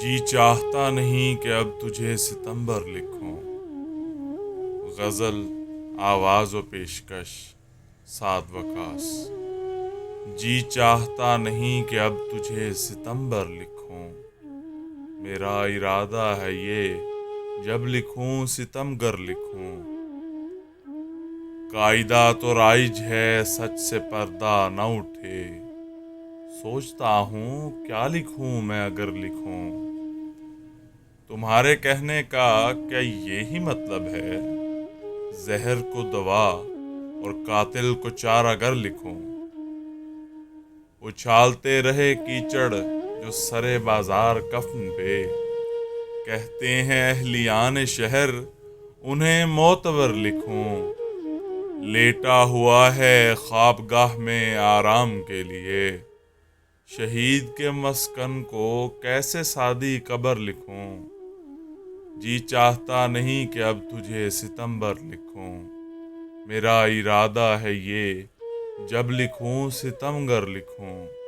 जी चाहता नहीं कि अब तुझे सितंबर लिखूं। गज़ल आवाज़ व पेशकश साद वकास। जी चाहता नहीं कि अब तुझे सितंबर लिखूं। मेरा इरादा है ये जब लिखूं सितमगर लिखूं। कायदा तो राइज है सच से पर्दा न उठे। सोचता हूँ क्या लिखूं मैं अगर लिखूं। तुम्हारे कहने का क्या यही मतलब है? जहर को दवा और कातिल को चार अगर लिखूं। उछालते रहे कीचड़ जो सरे बाजार कफ्न पे। कहते हैं अहलियान शहर उन्हें मोतबर लिखूं। लेटा हुआ है ख्वाबगाह में आराम के लिए। शहीद के मस्कन को कैसे सादी कब्र लिखूं। जी चाहता नहीं कि अब तुझे सितंबर लिखूं। मेरा इरादा है ये जब लिखूं सितमगर लिखूं।